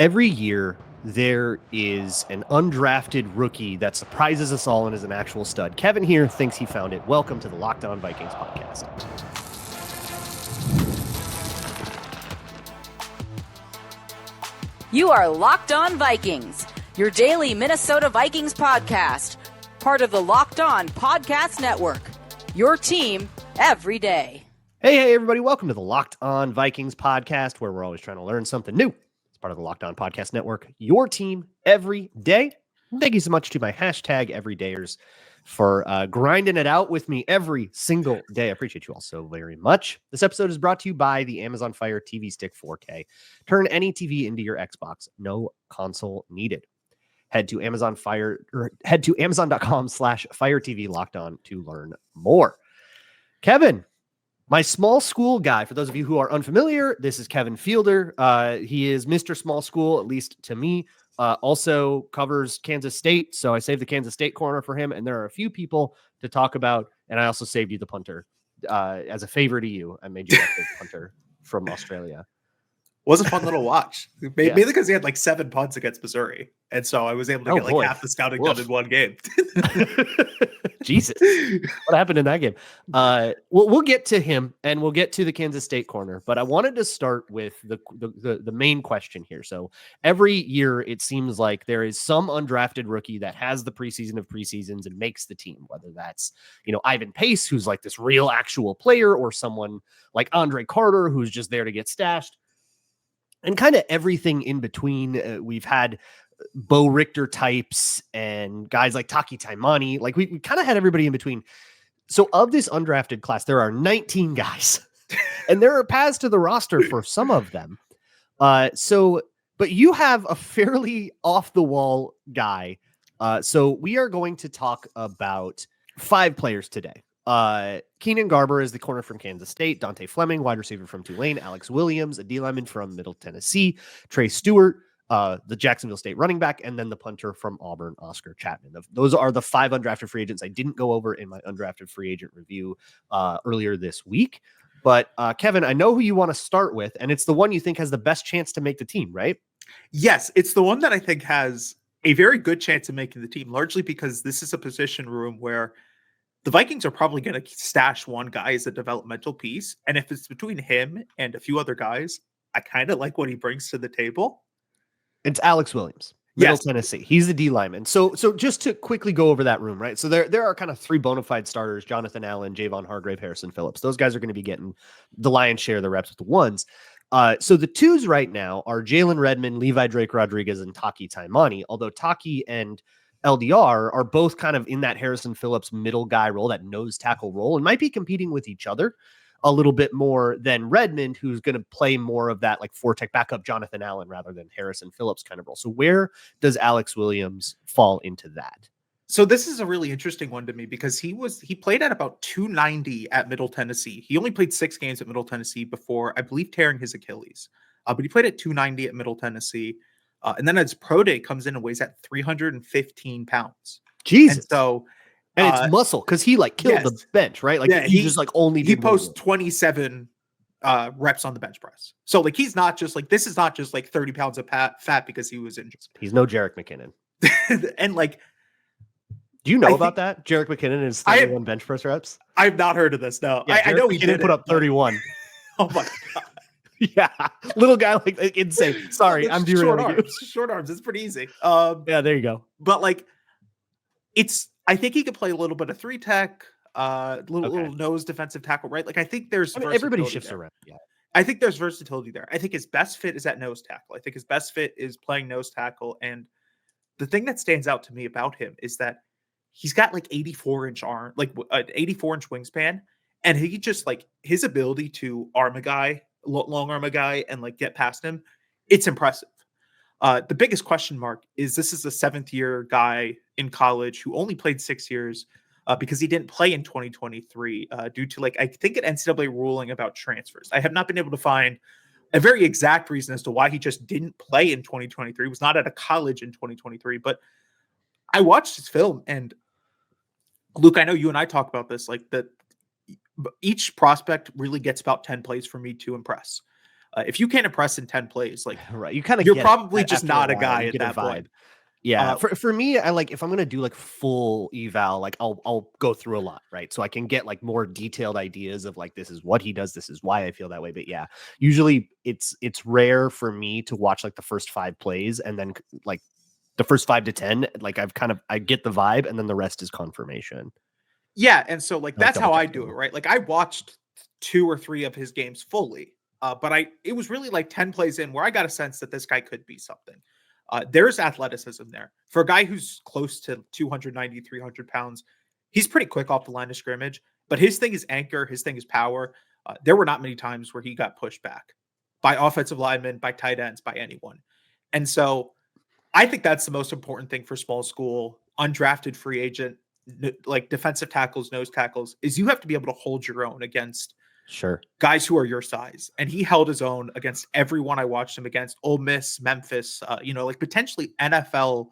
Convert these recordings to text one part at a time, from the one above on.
Every year, there is an undrafted rookie that surprises us all and is an actual stud. Kevin here thinks he found it. Welcome to the Locked On Vikings podcast. You are Locked On Vikings, your daily Minnesota Vikings podcast, part of the Locked On Podcast Network, your team every day. Hey, everybody. Welcome to the Locked On Vikings podcast, where we're always trying to learn something new. It's part of the Locked On Podcast Network, your team every day. Thank you so much to my hashtag everydayers for grinding it out with me every single day. I appreciate you all so very much. This episode is brought to you by the Amazon Fire TV Stick 4K. Turn any TV into your Xbox. No console needed. Head to Amazon.com/Fire TV Locked On to learn more. Kevin, my small school guy, for those of you who are unfamiliar, this is Kevin Fielder. He is Mr. Small School, at least to me. Also covers Kansas State, so I saved the Kansas State corner for him, and there are a few people to talk about, and I also saved you the punter. As a favor to you, I made you the punter from Australia. Was a fun little watch. Mainly because he had like 7 punts against Missouri, and so I was able to get like half the scouting done in one game. Jesus, what happened in that game? We'll get to him, and we'll get to the Kansas State corner. But I wanted to start with the main question here. So every year, it seems like there is some undrafted rookie that has the preseason of preseasons and makes the team. Whether that's Ivan Pace, who's like this real actual player, or someone like Andre Carter, who's just there to get stashed. And kind of everything in between. We've had Bo Richter types and guys like Taki Taimani. Like we kind of had everybody in between. So of this undrafted class, there are 19 guys. And there are paths to the roster for some of them. But you have a fairly off-the-wall guy. So we are going to talk about 5 players today. Keenan Garber is the corner from Kansas State, Dante Fleming, wide receiver from Tulane, Alex Williams, a D lineman from Middle Tennessee, Trey Stewart, the Jacksonville State running back, and then the punter from Auburn, Oscar Chapman. Those are the 5 undrafted free agents I didn't go over in my undrafted free agent review earlier this week. But Kevin, I know who you want to start with, and it's the one you think has the best chance to make the team, right? Yes, it's the one that I think has a very good chance of making the team, largely because this is a position room where the Vikings are probably going to stash one guy as a developmental piece. And if it's between him and a few other guys, I kind of like what he brings to the table. It's Alex Williams, Middle Tennessee. He's the D lineman. So just to quickly go over that room, right? So there are kind of 3 bona fide starters: Jonathan Allen, Javon Hargrave, Harrison Phillips. Those guys are going to be getting the lion's share of the reps with the ones. So the 2s right now are Jalen Redmond, Levi Drake Rodriguez, and Taki Taimani. Although Taki and LDR are both kind of in that Harrison Phillips middle guy role, that nose tackle role, and might be competing with each other a little bit more than Redmond, who's going to play more of that like 4-tech backup Jonathan Allen rather than Harrison Phillips kind of role. So where does Alex Williams fall into that? So this is a really interesting one to me because he played at about 290 at Middle Tennessee. He only played 6 games at Middle Tennessee before, I believe, tearing his Achilles. But he played at 290 at Middle Tennessee. And then his pro day comes in and weighs at 315 pounds. Jesus. And it's muscle because he like killed the bench, right? Like he just like only he posts 27 reps on the bench press. So like he's not just like, this is not just like 30 pounds of fat because he was injured. He's no Jerick McKinnon. And like, do you know about that? Jerick McKinnon is 31 bench press reps. I've not heard of this. No, yeah, I know he did put up 31. Oh my God. Yeah, little guy like insane. Sorry, I'm derailing you. Short arms. It's pretty easy. Yeah, there you go. But like, I think he could play a little bit of 3-tech, little nose defensive tackle, right? Like I think there's everybody shifts around. Yeah, I think there's versatility there. I think his best fit is at nose tackle. I think his best fit is playing nose tackle. And the thing that stands out to me about him is that he's got like 84-inch arm, like an 84-inch wingspan, and he just like his ability to arm a guy. Long arm a guy and like get past him, it's impressive. The biggest question mark is this is a 7th-year guy in college who only played 6 years because he didn't play in 2023 due to like I think an NCAA ruling about transfers. I have not been able to find a very exact reason as to why he just didn't play in 2023. He was not at a college in 2023, but I watched his film and Luke, I know you and I talk about this, like that each prospect really gets about 10 plays for me to impress. If you can't impress in 10 plays, like right, you kind of you're get probably it. just After not a while, guy you at get a that vibe. point. Yeah, for me, I like if I'm gonna do like full eval, like I'll go through a lot, right? So I can get like more detailed ideas of like this is what he does, this is why I feel that way. But yeah, usually it's rare for me to watch like the first 5 plays and then like the first 5 to 10, like I get the vibe and then the rest is confirmation. Yeah, and so like I like that's double how I checking do it, them. right? Like I watched 2 or 3 of his games fully, but it was really like 10 plays in where I got a sense that this guy could be something. There's athleticism there for a guy who's close to 290, 300 pounds. He's pretty quick off the line of scrimmage, but his thing is anchor. His thing is power. There were not many times where he got pushed back by offensive linemen, by tight ends, by anyone. And so I think that's the most important thing for small school, undrafted free agent, like defensive tackles, nose tackles, is you have to be able to hold your own against Sure. guys who are your size. And he held his own against everyone I watched him against. Ole Miss, Memphis, like potentially NFL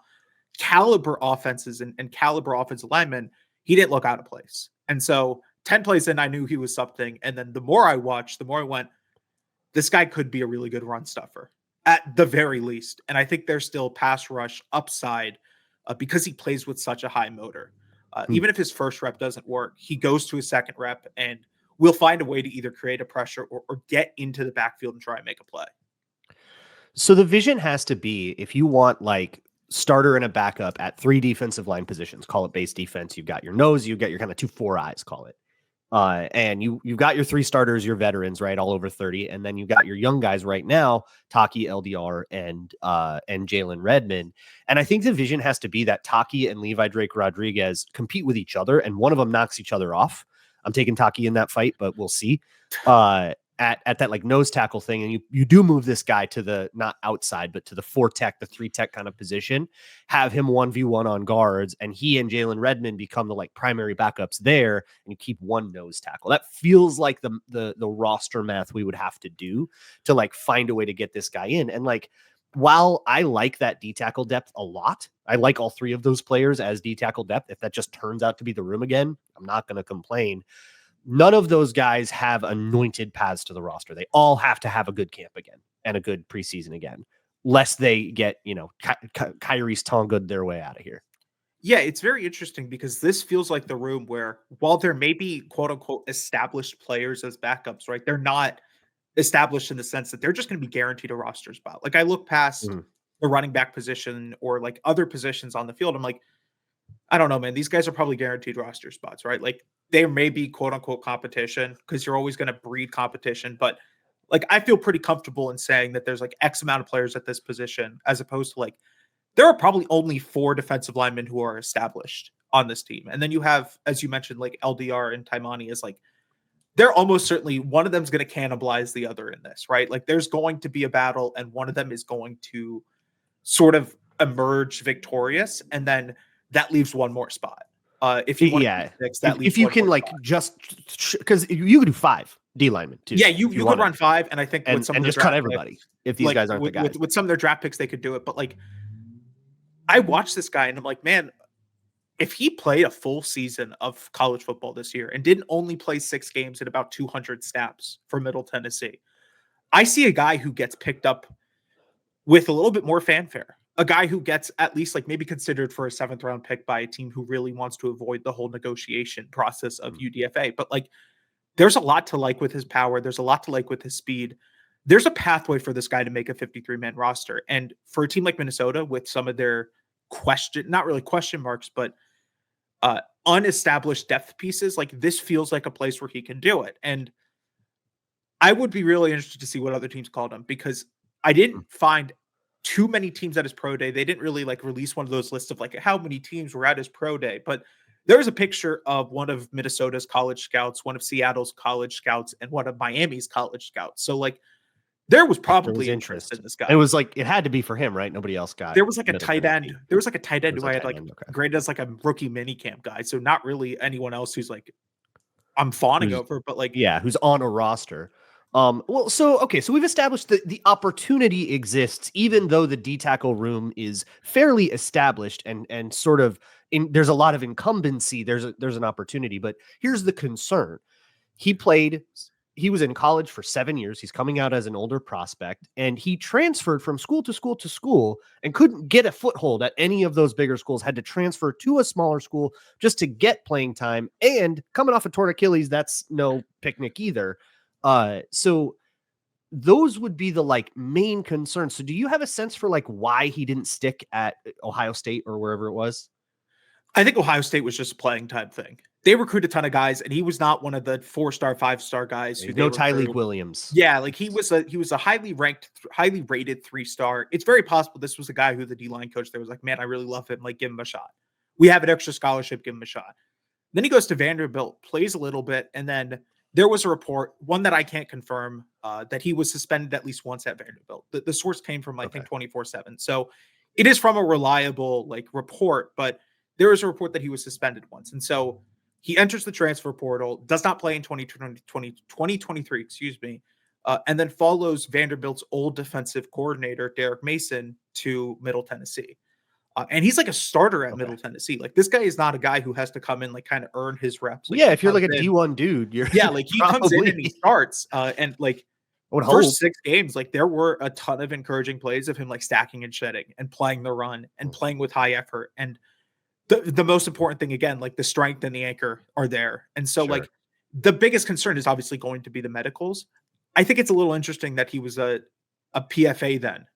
caliber offenses and caliber offensive linemen. He didn't look out of place. And so 10 plays in, I knew he was something. And then the more I watched, the more I went, this guy could be a really good run stuffer at the very least. And I think there's still pass rush upside because he plays with such a high motor. Even if his first rep doesn't work, he goes to his second rep and we'll find a way to either create a pressure or get into the backfield and try and make a play. So the vision has to be, if you want like starter and a backup at 3 defensive line positions, call it base defense. You've got your nose, you've got your kind of 2 4 eyes, call it. And you've got your 3 starters, your veterans, right, all over 30, and then you've got your young guys right now, Taki, LDR, and Jalen Redmond. And I think the vision has to be that Taki and Levi Drake Rodriguez compete with each other, and one of them knocks each other off. I'm taking Taki in that fight, but we'll see. At that like nose tackle thing, and you do move this guy to the not outside, but to the 4 tech, the 3 tech kind of position, have him 1v1 on guards, and he and Jalen Redmond become the like primary backups there, and you keep 1 nose tackle. That feels like the roster math we would have to do to like find a way to get this guy in. And like, while I like that D tackle depth a lot, I like all 3 of those players as D tackle depth. If that just turns out to be the room again, I'm not going to complain. None of those guys have anointed paths to the roster. They all have to have a good camp again and a good preseason again, lest they get, Kyrie's Tonga their way out of here. Yeah, it's very interesting because this feels like the room where, while there may be quote unquote established players as backups, right? They're not established in the sense that they're just going to be guaranteed a roster spot. Like I look past the running back position or like other positions on the field. I'm like, I don't know, man. These guys are probably guaranteed roster spots, right? Like there may be quote unquote competition because you're always going to breed competition. But like I feel pretty comfortable in saying that there's like X amount of players at this position, as opposed to like there are probably only 4 defensive linemen who are established on this team. And then you have, as you mentioned, like LDR and Taimani is like, they're almost certainly one of them is going to cannibalize the other in this, right? Like there's going to be a battle and one of them is going to sort of emerge victorious. And then that leaves one more spot. If you want to fix that, if you can like spot. Just because you could do 5 D linemen too. Yeah, you could run 5, and I think with some and of just cut everybody picks, if these guys aren't the guys. With some of their draft picks, they could do it. But like, I watched this guy and I'm like, man, if he played a full season of college football this year and didn't only play 6 games at about 200 snaps for Middle Tennessee, I see a guy who gets picked up with a little bit more fanfare. A guy who gets at least like maybe considered for a 7th round pick by a team who really wants to avoid the whole negotiation process of UDFA. But like, there's a lot to like with his power. There's a lot to like with his speed. There's a pathway for this guy to make a 53-man roster. And for a team like Minnesota with some of their not really question marks, but unestablished depth pieces, like this feels like a place where he can do it. And I would be really interested to see what other teams called him, because I didn't find too many teams at his pro day. They didn't really like release one of those lists of like how many teams were at his pro day, but there was a picture of one of Minnesota's college scouts, one of Seattle's college scouts, and one of Miami's college scouts. So like there was probably interest in this guy. It was like, it had to be for him, right? Nobody else got. There was like a tight end. There was like a tight end who I had like graded as like a rookie mini camp guy. So not really anyone else who's like I'm fawning over, but like, yeah, who's on a roster. Well, so we've established that the opportunity exists, even though the D tackle room is fairly established and sort of there's a lot of incumbency. There's an opportunity, but here's the concern. He played he was in college for 7 years. He's coming out as an older prospect, and he transferred from school to school to school and couldn't get a foothold at any of those bigger schools, had to transfer to a smaller school just to get playing time. And coming off a torn Achilles, that's no picnic either. So those would be the like main concerns. So do you have a sense for like why he didn't stick at Ohio State or wherever it was? I think Ohio State was just a playing time thing. They recruit a ton of guys, and he was not one of the 4-star, 5-star guys. Who no Tyreek Williams. Yeah, like he was a highly ranked, highly rated 3-star. It's very possible this was a guy who the D-line coach there was like, man, I really love him. Like, give him a shot. We have an extra scholarship. Give him a shot. Then he goes to Vanderbilt, plays a little bit, and then there was a report, one that I can't confirm, that he was suspended at least once at Vanderbilt. The source came from, I think, 24/7. So it is from a reliable like report, but there is a report that he was suspended once. And so he enters the transfer portal, does not play in 2023, excuse me, and then follows Vanderbilt's old defensive coordinator, Derek Mason, to Middle Tennessee. And he's like a starter at Middle Tennessee. Like, this guy is not a guy who has to come in, like, kind of earn his reps. Like, yeah, if you're like a D1 dude, you're like he comes in and he starts. And like first 6 games, like there were a ton of encouraging plays of him like stacking and shedding and playing the run and playing with high effort. And the most important thing, again, like the strength and the anchor are there. And so like the biggest concern is obviously going to be the medicals. I think it's a little interesting that he was a PFA then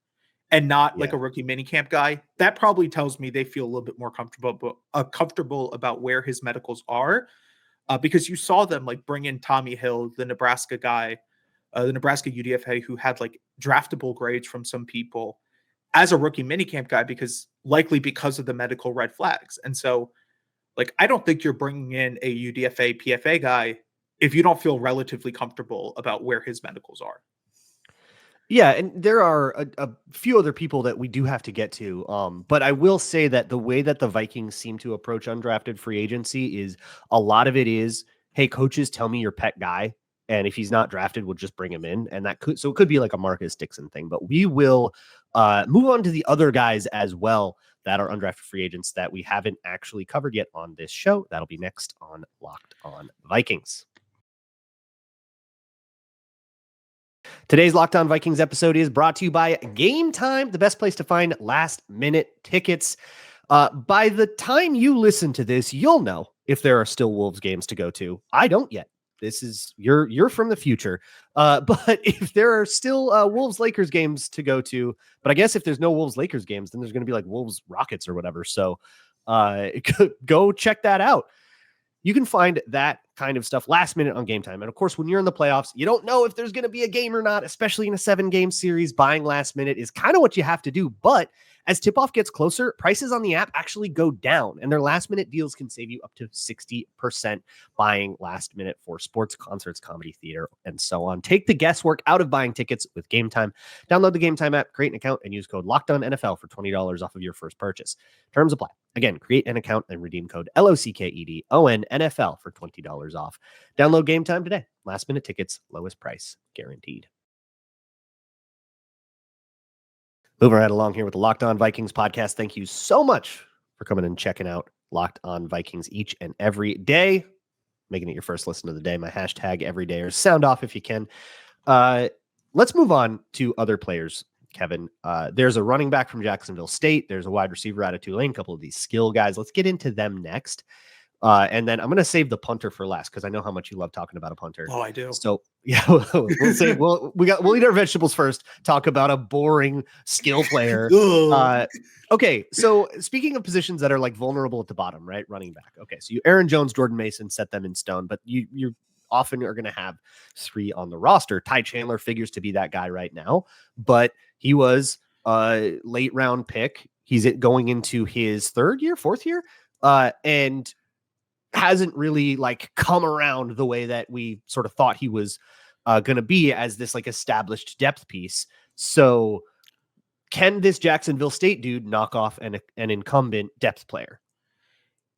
and not like a rookie minicamp guy. That probably tells me they feel a little bit more comfortable about where his medicals are, because you saw them like bring in Tommy Hill, the Nebraska guy, the Nebraska UDFA, who had like draftable grades from some people as a rookie minicamp guy, because of the medical red flags. And so like, I don't think you're bringing in a UDFA PFA guy if you don't feel relatively comfortable about where his medicals are. Yeah, and there are a few other people that we do have to get to. But I will say that the way that the Vikings seem to approach undrafted free agency is a lot of it is, hey, coaches, tell me your pet guy. And if he's not drafted, we'll just bring him in. And it could be like a Marcus Dixon thing, but we will move on to the other guys as well that are undrafted free agents that we haven't actually covered yet on this show. That'll be next on Locked On Vikings. Today's Locked On Vikings episode is brought to you by Gametime, the best place to find last-minute tickets. By the time you listen to this, you'll know if there are still Wolves games to go to. I don't yet. This is you're from the future. But if there are still Wolves Lakers games to go to, but I guess if there's no Wolves Lakers games, then there's going to be like Wolves Rockets or whatever. So go check that out. You can find that kind of stuff last minute on Gametime. And of course, when you're in the playoffs, you don't know if there's going to be a game or not, especially in a 7-game series. Buying last minute is kind of what you have to do. But as tip-off gets closer, prices on the app actually go down, and their last-minute deals can save you up to 60% buying last minute for sports, concerts, comedy, theater, and so on. Take the guesswork out of buying tickets with Gametime. Download the Gametime app, create an account, and use code LOCKEDONNFL for $20 off of your first purchase. Terms apply. Again, create an account and redeem code LOCKEDONNFL for $20 off. Download Gametime today. Last-minute tickets, lowest price guaranteed. Moving right along here with the Locked On Vikings podcast. Thank you so much for coming and checking out Locked On Vikings each and every day, making it your first listen of the day. My hashtag everyday, or sound off if you can. Let's move on to other players, Kevin. There's a running back from Jacksonville State. There's a wide receiver out of Tulane, a couple of these skill guys. Let's get into them next. And then I'm going to save the punter for last, because I know how much you love talking about a punter. Oh, I do. So yeah, we'll eat our vegetables first. Talk about a boring skill player. Okay. So speaking of positions that are like vulnerable at the bottom, right? Running back. Okay. So Aaron Jones, Jordan Mason, set them in stone, but you often are going to have 3 on the roster. Ty Chandler figures to be that guy right now, but he was a late round pick. He's going into his 4th year, and hasn't really like come around the way that we sort of thought he was going to be as this like established depth piece. So can this Jacksonville State dude knock off an incumbent depth player?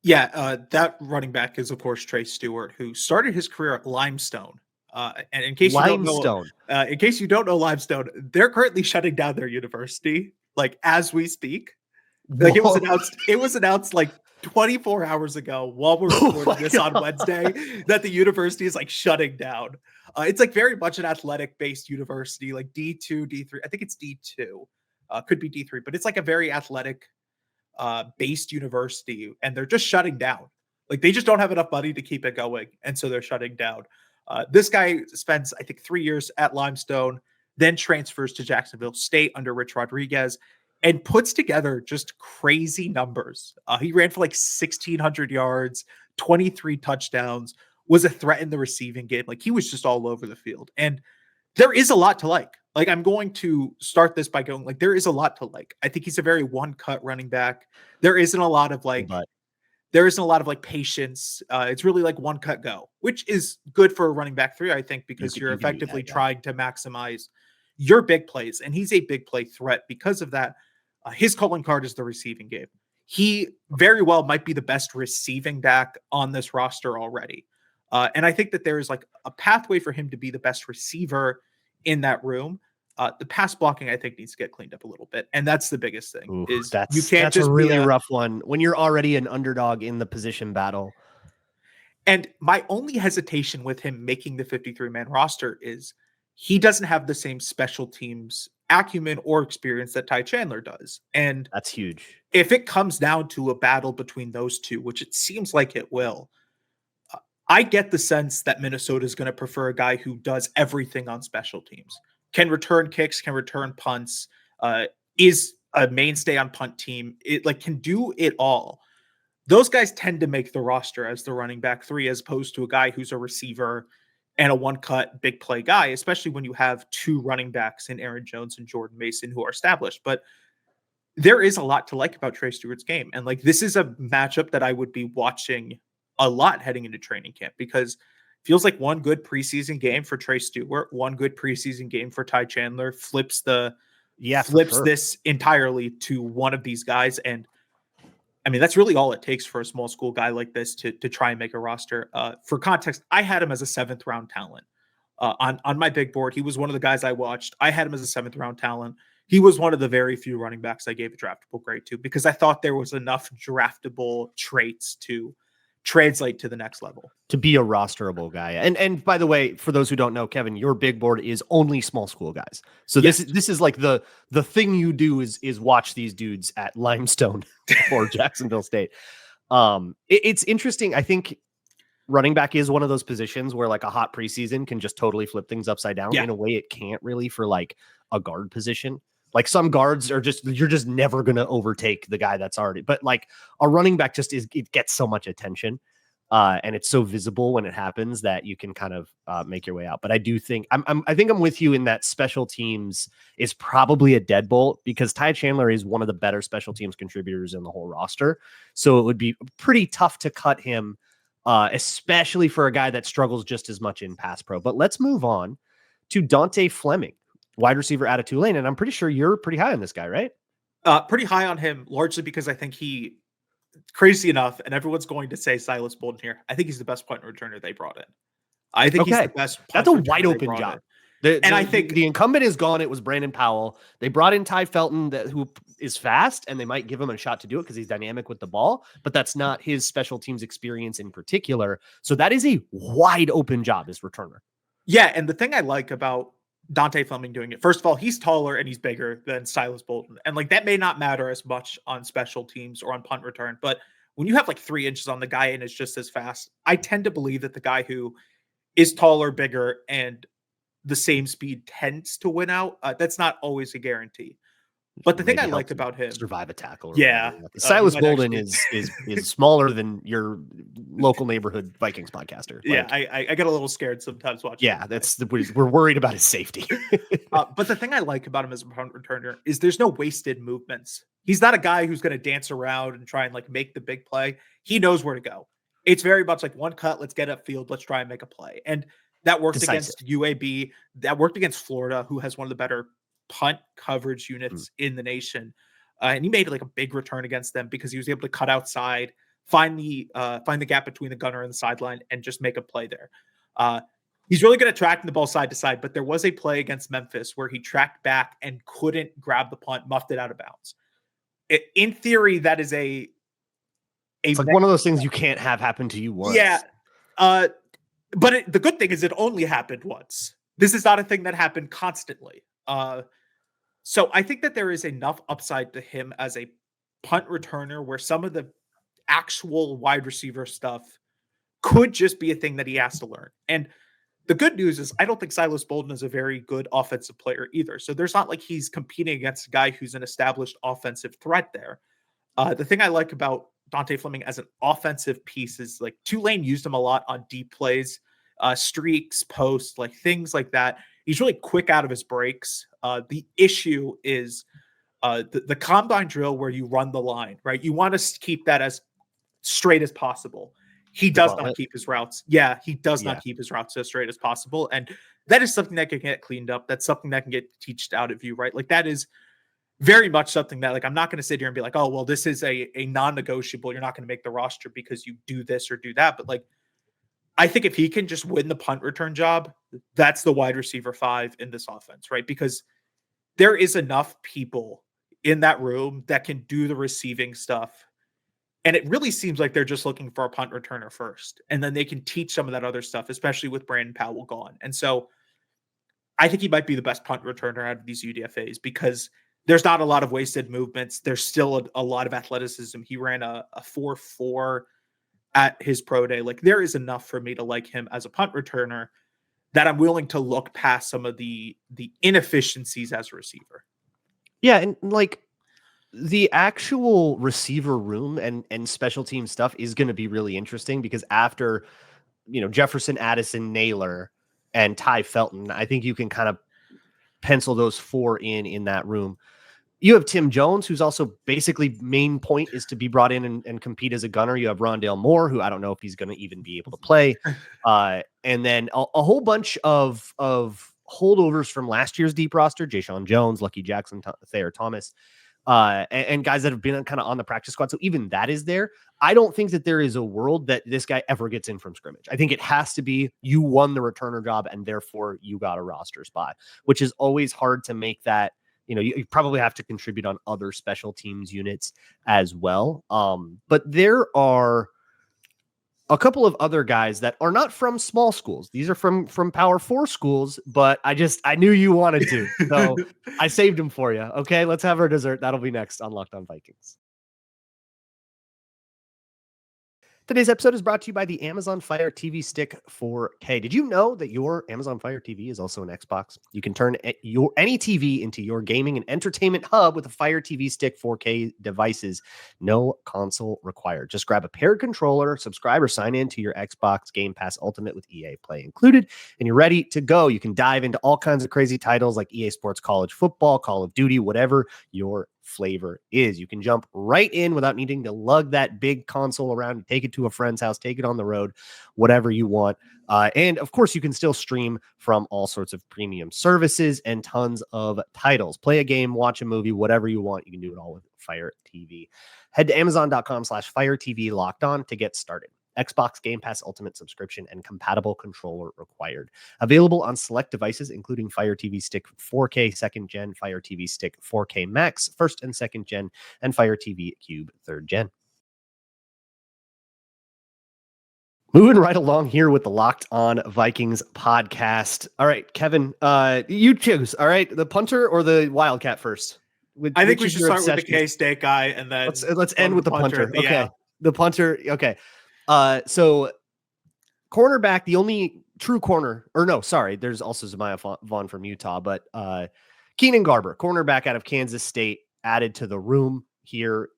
Yeah, that running back is, of course, Trey Stewart, who started his career at Limestone. And in case you don't know Limestone, they're currently shutting down their university, like as we speak. Like it was announced like 24 hours ago, while we're recording this on Wednesday, that the university is like shutting down. It's like very much an athletic-based university, like D2, D3. I think it's D2. Could be D3, but it's like a very athletic based university, and they're just shutting down. Like they just don't have enough money to keep it going, and so they're shutting down. This guy spends, I think, 3 years at Limestone, then transfers to Jacksonville State under Rich Rodriguez, and puts together just crazy numbers. He ran for like 1,600 yards, 23 touchdowns, was a threat in the receiving game. Like he was just all over the field. And there is a lot to like. Like I'm going to start this by going like there is a lot to like. I think he's a very one-cut running back. There isn't a lot of like patience. It's really like one cut go, which is good for a running back 3, I think, because you're effectively trying to maximize your big plays. And he's a big play threat because of that. His calling card is the receiving game. He very well might be the best receiving back on this roster already. And I think that there is like a pathway for him to be the best receiver in that room. The pass blocking, I think, needs to get cleaned up a little bit. And that's the biggest thing. Ooh, That's a really rough one when you're already an underdog in the position battle. And my only hesitation with him making the 53-man roster is he doesn't have the same special teams acumen or experience that Ty Chandler does. And that's huge. If it comes down to a battle between those two, which it seems like it will, I get the sense that Minnesota is going to prefer a guy who does everything on special teams, can return kicks, can return punts, is a mainstay on punt team. It like can do it all. Those guys tend to make the roster as the running back 3, as opposed to a guy who's a receiver and a one-cut big play guy, especially when you have 2 running backs in Aaron Jones and Jordan Mason who are established. But there is a lot to like about Trey Stewart's game. And like, this is a matchup that I would be watching a lot heading into training camp, because it feels like one good preseason game for Trey Stewart, one good preseason game for Ty Chandler flips this entirely to one of these guys. And I mean, that's really all it takes for a small school guy like this to try and make a roster. For context, I had him as a 7th round talent on my big board. He was one of the guys I watched. I had him as a 7th round talent. He was one of the very few running backs I gave a draftable grade to, because I thought there was enough draftable traits to translate to the next level, to be a rosterable guy. And by the way, for those who don't know, Kevin, your big board is only small school guys. So this is like the thing you do is watch these dudes at Limestone or Jacksonville State. It's interesting. I think running back is one of those positions where like a hot preseason can just totally flip things upside down in a way it can't really for like a guard position. Like some guards are you're just never going to overtake the guy that's already, but like a running back it gets so much attention and it's so visible when it happens that you can kind of make your way out. But I do think I think I'm with you in that special teams is probably a deadbolt, because Ty Chandler is one of the better special teams contributors in the whole roster. So it would be pretty tough to cut him, especially for a guy that struggles just as much in pass pro. But let's move on to Dante Fleming, wide receiver out of Tulane. And I'm pretty sure you're pretty high on this guy, right? Pretty high on him, largely because I think crazy enough, and everyone's going to say Silas Bolden here, I think he's the best punt returner they brought in. I think he's the best. That's a wide open job. I think the incumbent is gone. It was Brandon Powell. They brought in Ty Felton, who is fast, and they might give him a shot to do it because he's dynamic with the ball, but that's not his special teams experience in particular. So that is a wide open job as returner. Yeah, and the thing I like about Dante Fleming doing it, first of all, he's taller and he's bigger than Silas Bolden. And like that may not matter as much on special teams or on punt return, but when you have like 3 inches on the guy and it's just as fast, I tend to believe that the guy who is taller, bigger, and the same speed tends to win out. That's not always a guarantee. But the thing I like about him, survive a tackle. Silas Bolden is smaller than your local neighborhood Vikings podcaster. I get a little scared sometimes watching. Yeah, we're worried about his safety. But the thing I like about him as a punt returner is there's no wasted movements. He's not a guy who's going to dance around and try and like make the big play. He knows where to go. It's very much like one cut, let's get upfield, let's try and make a play. And that worked against UAB. That worked against Florida, who has one of the better punt coverage units in the nation. And he made like a big return against them because he was able to cut outside, find the gap between the gunner and the sideline, and just make a play there. He's really good at tracking the ball side to side, but there was a play against Memphis where he tracked back and couldn't grab the punt, muffed it out of bounds. In theory, that is a It's like one of those things you can't have happen to you once. Yeah. But the good thing is it only happened once. This is not a thing that happened constantly. So I think that there is enough upside to him as a punt returner where some of the actual wide receiver stuff could just be a thing that he has to learn. And the good news is I don't think Silas Bolden is a very good offensive player either. So there's not like he's competing against a guy who's an established offensive threat there. The thing I like about Dante Fleming as an offensive piece is like Tulane used him a lot on deep plays, streaks, posts, like things like that. He's really quick out of his breaks. The issue is the combine drill where you run the line, right? You want to keep that as straight as possible. He does not keep his routes. Yeah, he does not keep his routes as straight as possible. And that is something that can get cleaned up. That's something that can get teached out of you, right? Like that is very much something that like I'm not going to sit here and be like, oh, well, this is a non-negotiable. You're not going to make the roster because you do this or do that. But like I think if he can just win the punt return job, that's the wide receiver 5 in this offense, right? Because there is enough people in that room that can do the receiving stuff. And it really seems like they're just looking for a punt returner first. And then they can teach some of that other stuff, especially with Brandon Powell gone. And so I think he might be the best punt returner out of these UDFAs because there's not a lot of wasted movements. There's still a lot of athleticism. He ran a 4.4 at his pro day. Like there is enough for me to like him as a punt returner that I'm willing to look past some of the inefficiencies as a receiver. Yeah. And like, the actual receiver room and special team stuff is going to be really interesting because after, Jefferson, Addison, Naylor, and Ty Felton, I think you can kind of pencil those 4 in that room. You have Tim Jones, who's also basically main point is to be brought in and compete as a gunner. You have Rondale Moore, who I don't know if he's going to even be able to play. And then a whole bunch of holdovers from last year's deep roster, Ja'Shawn Jones, Lucky Jackson, Thayer Thomas, and guys that have been kind of on the practice squad. So even that is there. I don't think that there is a world that this guy ever gets in from scrimmage. I think it has to be you won the returner job and therefore you got a roster spot, which is always hard to make that. You probably have to contribute on other special teams units as well. But there are a couple of other guys that are not from small schools. These are from Power 4 schools, but I knew you wanted to. So I saved them for you. Okay, let's have our dessert. That'll be next on Locked On Vikings. Today's episode is brought to you by the Amazon Fire TV Stick 4K. Did you know that your Amazon Fire TV is also an Xbox? You can turn any TV into your gaming and entertainment hub with a Fire TV Stick 4K devices. No console required. Just grab a paired controller, subscribe or sign in to your Xbox Game Pass Ultimate with EA Play included, and you're ready to go. You can dive into all kinds of crazy titles like EA Sports College Football, Call of Duty, whatever your flavor is. You can jump right in without needing to lug that big console around, take it to a friend's house, take it on the road, whatever you want. And of course, you can still stream from all sorts of premium services and tons of titles. Play a game, watch a movie, whatever you want. You can do it all with Fire TV. Head to Amazon.com/Fire TV Locked On to get started. Xbox Game Pass Ultimate subscription and compatible controller required. Available on select devices, including Fire TV Stick 4K 2nd Gen, Fire TV Stick 4K Max 1st and 2nd Gen, and Fire TV Cube 3rd Gen. Moving right along here with the Locked On Vikings podcast. All right, Kevin, you choose. All right, the punter or the Wildcat first? I think we should start with the K-State guy, and then let's end with the punter. Okay, the punter. Okay. So cornerback, the only true corner, or no, sorry, there's also Zemiah Vaughn from Utah, but Keenan Garber, cornerback out of Kansas State, added to the room here.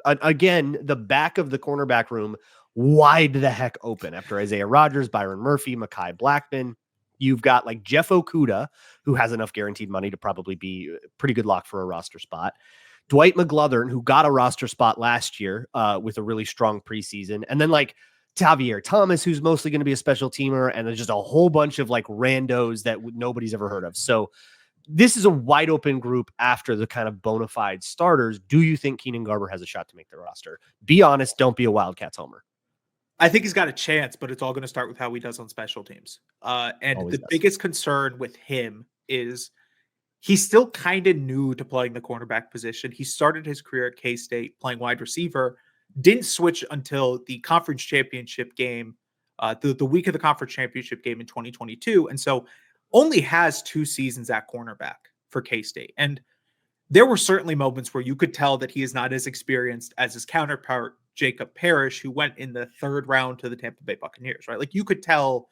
Again, the back of the cornerback room wide the heck open after Isaiah Rodgers, Byron Murphy, Mekhi Blackman. You've got like Jeff Okudah, who has enough guaranteed money to probably be a pretty good lock for a roster spot. Dwight McGlothern, who got a roster spot last year with a really strong preseason. And then like Tavier Thomas, who's mostly going to be a special teamer. And there's just a whole bunch of like randos that nobody's ever heard of. So this is a wide open group after the kind of bona fide starters. Do you think Keenan Garber has a shot to make the roster? Be honest. Don't be a Wildcats homer. I think he's got a chance, but it's all going to start with how he does on special teams. And the biggest concern with him is he's still kind of new to playing the cornerback position. He started his career at K-State playing wide receiver, didn't switch until the conference championship game, the week of the conference championship game in 2022. And so only has 2 seasons at cornerback for K-State. And there were certainly moments where you could tell that he is not as experienced as his counterpart, Jacob Parrish, who went in the 3rd round to the Tampa Bay Buccaneers, right? Like, you could tell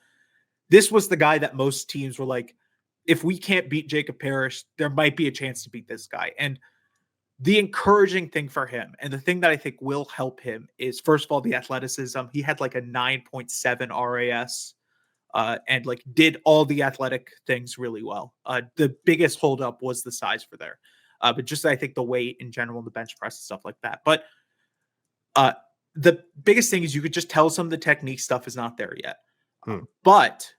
this was the guy that most teams were like, if we can't beat Jacob Parrish, there might be a chance to beat this guy. And the encouraging thing for him, and the thing that I think will help him, is first of all, the athleticism. He had like a 9.7 RAS, and like did all the athletic things really well. The biggest holdup was the size for there. But just, I think, the weight in general, the bench press and stuff like that. But the biggest thing is you could just tell some of the technique stuff is not there yet. But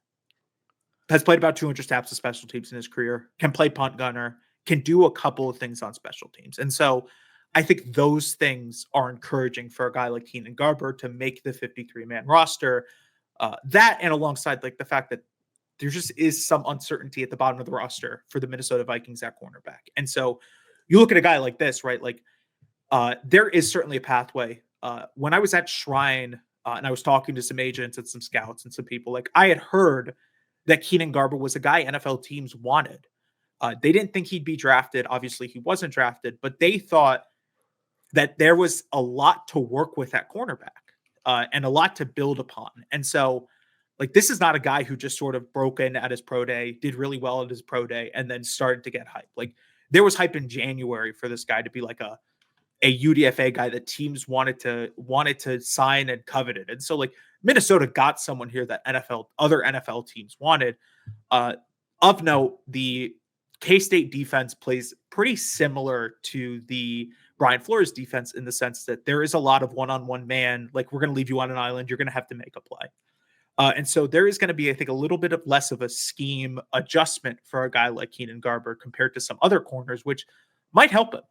has played about 200 snaps of special teams in his career, can play punt gunner, can do a couple of things on special teams. And so I think those things are encouraging for a guy like Keenan Garber to make the 53-man roster. That, and alongside like the fact that there just is some uncertainty at the bottom of the roster for the Minnesota Vikings at cornerback. And so you look at a guy like this, right? Like, there is certainly a pathway. When I was at Shrine and I was talking to some agents and some scouts and some people, like, I had heard that Keenan Garber was a guy NFL teams wanted. They didn't think he'd be drafted. Obviously, he wasn't drafted, but they thought that there was a lot to work with at cornerback and a lot to build upon. And so, like, this is not a guy who just sort of broke in at his pro day, did really well at his pro day, and then started to get hype. Like, there was hype in January for this guy to be like a UDFA guy that teams wanted to sign and coveted. And so, like, Minnesota got someone here that other NFL teams wanted. Of note, the K-State defense plays pretty similar to the Brian Flores defense in the sense that there is a lot of one-on-one man. Like, we're going to leave you on an island. You're going to have to make a play. And so there is going to be, I think, a little bit of less of a scheme adjustment for a guy like Keenan Garber compared to some other corners, which might help him.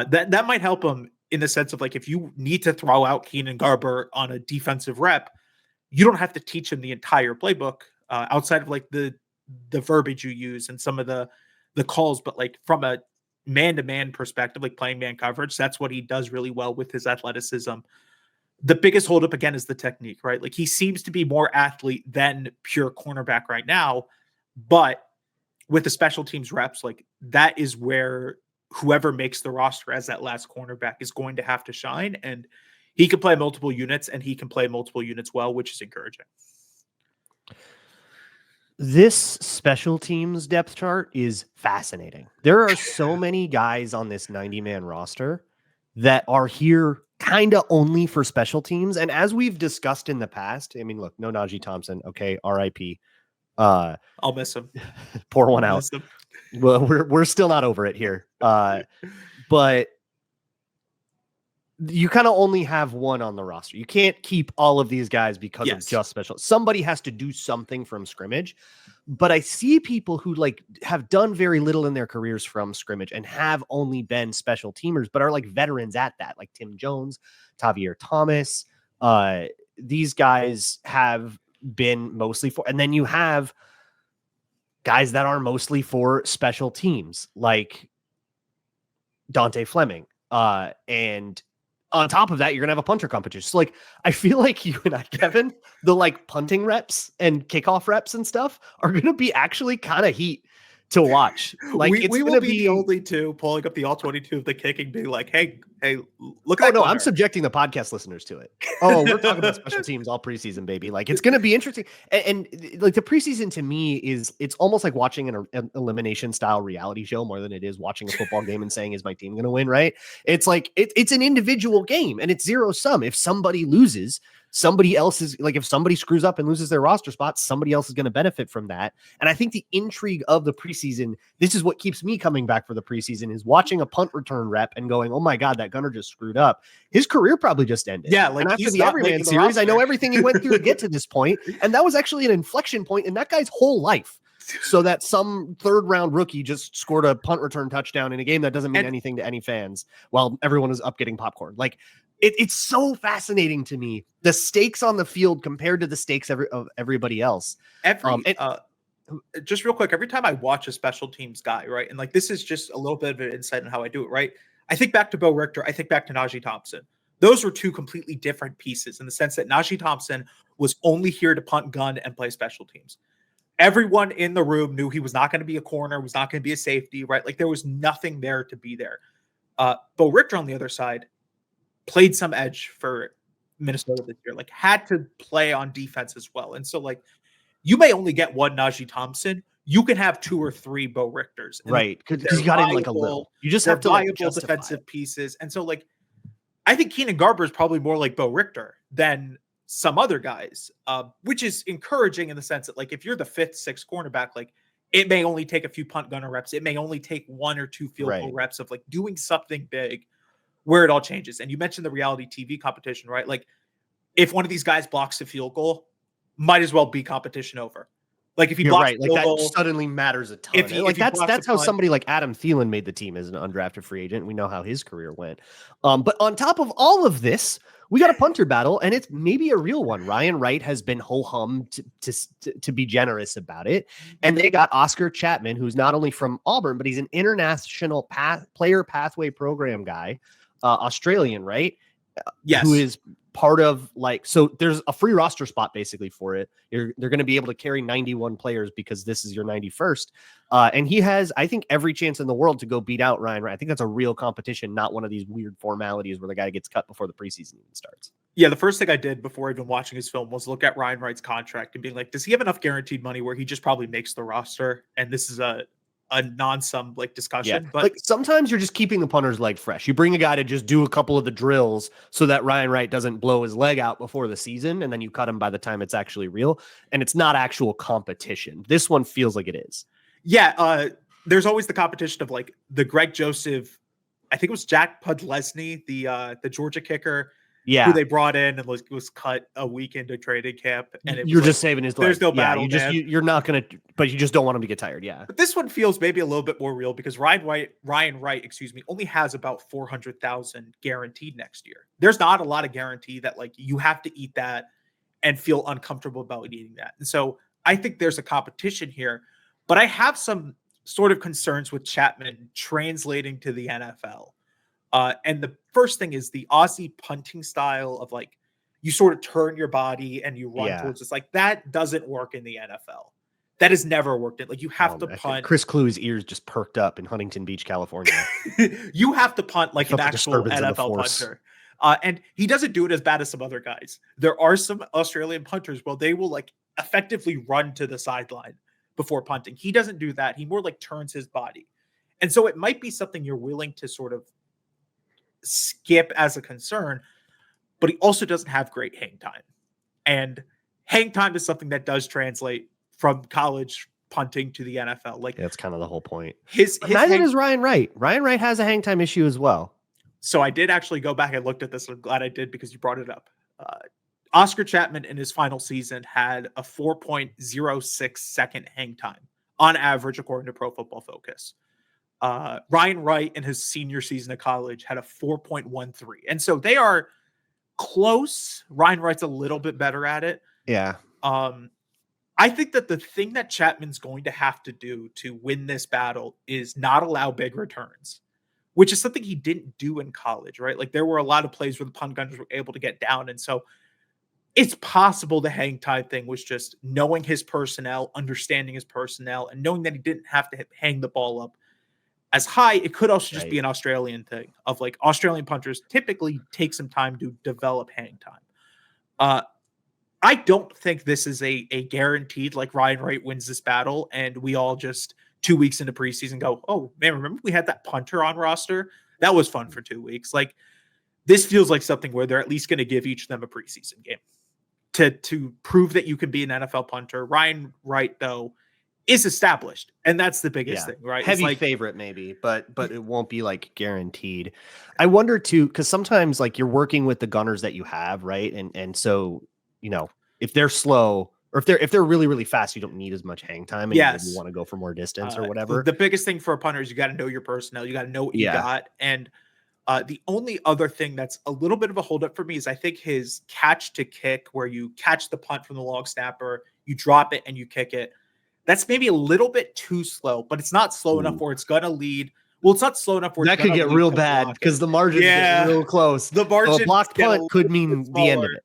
That might help him in the sense of, like, if you need to throw out Keenan Garber on a defensive rep, you don't have to teach him the entire playbook outside of like the verbiage you use and some of the calls. But like from a man-to-man perspective, like playing man coverage, that's what he does really well with his athleticism. The biggest holdup again is the technique, right? Like, he seems to be more athlete than pure cornerback right now, but with the special teams reps, like, that is where whoever makes the roster as that last cornerback is going to have to shine. And he can play multiple units, and he can play multiple units well, which is encouraging. This special teams depth chart is fascinating. There are so many guys on this 90-man roster that are here kind of only for special teams. And as we've discussed in the past, I mean, look, no Najee Thompson. Okay. RIP. I'll miss him. Pour one out. Well, we're still not over it here. But you kind of only have one on the roster. You can't keep all of these guys because of just special. Somebody has to do something from scrimmage. But I see people who like have done very little in their careers from scrimmage and have only been special teamers, but are like veterans at that, like Tim Jones, Tavier Thomas. These guys have been mostly for, and then you have guys that are mostly for special teams, like Dante Fleming. And on top of that, you're going to have a punter competition. So like, I feel like you and I, Kevin, the like punting reps and kickoff reps and stuff are going to be actually kind of heat to watch. Like, we will be the only two pulling up the all 22 of the kicking, being like, hey, look at that. No, I'm subjecting the podcast listeners to it. Oh, we're talking about special teams all preseason, baby. Like, it's going to be interesting. And like, the preseason to me it's almost like watching an elimination style reality show more than it is watching a football game and saying, is my team going to win? Right. It's like, it's an individual game and it's zero sum. If somebody loses, somebody else is like, if somebody screws up and loses their roster spot, somebody else is going to benefit from that. And I think the intrigue of the preseason, this is what keeps me coming back for the preseason, is watching a punt return rep and going, oh my God, that gunner just screwed up. His career probably just ended. Yeah. Like, and after the Everyman series, I know everything he went through to get to this point. And that was actually an inflection point in that guy's whole life. So that some third round rookie just scored a punt return touchdown in a game that doesn't mean anything to any fans while everyone is up getting popcorn. Like, it's so fascinating to me, the stakes on the field compared to the stakes of everybody else. just real quick, every time I watch a special teams guy, right, and like this is just a little bit of an insight on how I do it, right? I think back to Bo Richter, I think back to Najee Thompson. Those were two completely different pieces in the sense that Najee Thompson was only here to punt, gun, and play special teams. Everyone in the room knew he was not going to be a corner, was not going to be a safety, right? Like there was nothing there to be there. Bo Richter on the other side played some edge for Minnesota this year, like had to play on defense as well. And so like you may only get one Najee Thompson. You can have 2 or 3 Bo Richters. Right. Because you got in like a little. You just have to like defensive pieces. And so like I think Keenan Garber is probably more like Bo Richter than some other guys, which is encouraging in the sense that like if you're the 5th, 6th cornerback, like it may only take a few punt gunner reps. It may only take 1 or 2 field goal reps of like doing something big where it all changes. And you mentioned the reality TV competition, right? Like if one of these guys blocks a field goal, might as well be competition over. Like if he blocks like that goal, suddenly matters a ton. If that's how somebody like Adam Thielen made the team as an undrafted free agent. We know how his career went. But on top of all of this, we got a punter battle, and it's maybe a real one. Ryan Wright has been ho-hum to be generous about it. And they got Oscar Chapman, who's not only from Auburn, but he's an international player pathway program guy, Australian, right? Yes. Who is part of like, so there's a free roster spot basically for it. They're going to be able to carry 91 players because this is your 91st. And he has, I think, every chance in the world to go beat out Ryan Wright. I think that's a real competition, not one of these weird formalities where the guy gets cut before the preseason even starts. Yeah, the first thing I did before even watching his film was look at Ryan Wright's contract and being like, does he have enough guaranteed money where he just probably makes the roster? And this is a non-sum like discussion. Yeah. But like sometimes you're just keeping the punter's leg fresh. You bring a guy to just do a couple of the drills so that Ryan Wright doesn't blow his leg out before the season, and then you cut him by the time it's actually real. And it's not actual competition. This one feels like it is. Yeah, there's always the competition of like the Greg Joseph, I think it was Jack Podlesny, the Georgia kicker, who they brought in and was cut a week into training camp. And you're just saving his life. There's no battle. You're not gonna, but you just don't want him to get tired. Yeah. But this one feels maybe a little bit more real because Ryan Wright, only has about 400,000 guaranteed next year. There's not a lot of guarantee that like you have to eat that and feel uncomfortable about eating that. And so I think there's a competition here, but I have some sort of concerns with Chapman translating to the NFL. And the first thing is the Aussie punting style of like, you sort of turn your body and you run towards this. Like that doesn't work in the NFL. That has never worked. Like you have to punt. Chris Clue's ears just perked up in Huntington Beach, California. You have to punt like an actual NFL punter. And he doesn't do it as bad as some other guys. There are some Australian punters, well, they will like effectively run to the sideline before punting. He doesn't do that. He more like turns his body. And so it might be something you're willing to sort of skip as a concern, but he also doesn't have great hang time. And hang time is something that does translate from college punting to the NFL. Like that's kind of the whole point. Neither does Ryan Wright. Ryan Wright has a hang time issue as well. So I did actually go back and looked at this. I'm glad I did because you brought it up. Oscar Chapman in his final season had a 4.06 second hang time on average, according to Pro Football Focus. Ryan Wright in his senior season of college had a 4.13. And so they are close. Ryan Wright's a little bit better at it. Yeah. I think that the thing that Chapman's going to have to do to win this battle is not allow big returns, which is something he didn't do in college, right? Like there were a lot of plays where the punt gunners were able to get down. And so it's possible the hang time thing was just knowing his personnel, understanding his personnel, and knowing that he didn't have to hang the ball up as high. It could also just be an Australian thing of like Australian punters typically take some time to develop hang time. I don't think this is a guaranteed like Ryan Wright wins this battle and we all just 2 weeks into preseason go, oh man, remember we had that punter on roster? That was fun for 2 weeks. Like this feels like something where they're at least going to give each of them a preseason game to prove that you can be an NFL punter. Ryan Wright though is established, and that's the biggest thing, right? Heavy favorite maybe, but it won't be like guaranteed. I wonder too, because sometimes like you're working with the gunners that you have, right? And so you know if they're slow or if they're really really fast, you don't need as much hang time, and you want to go for more distance or whatever. The biggest thing for a punter is you got to know your personnel, you got to know what you got, and the only other thing that's a little bit of a holdup for me is I think his catch to kick, where you catch the punt from the long snapper, you drop it and you kick it. That's maybe a little bit too slow, but it's not slow enough where it's gonna lead. Well, it's not slow enough where that could get real bad because the margins get real close. The margin, so a blocked punt could mean the end of it.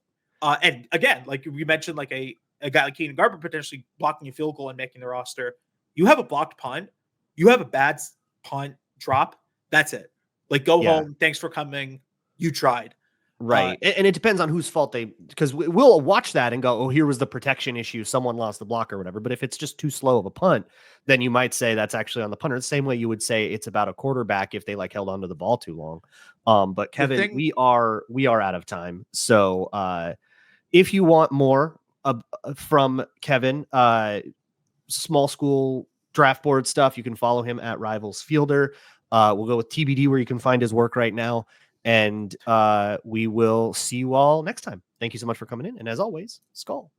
And again, like we mentioned, like a guy like Keenan Garber potentially blocking a field goal and making the roster. You have a blocked punt, you have a bad punt drop. That's it. Like go home. Thanks for coming. You tried. Right. And it depends on whose fault because we'll watch that and go, oh, here was the protection issue. Someone lost the block or whatever. But if it's just too slow of a punt, then you might say that's actually on the punter. The same way you would say it's about a quarterback if they like held onto the ball too long. But Kevin, we are out of time. So if you want more from Kevin, small school draft board stuff, you can follow him at Rivals Fielder. We'll go with TBD where you can find his work right now. And we will see you all next time. Thank you so much for coming in. And as always, Skull.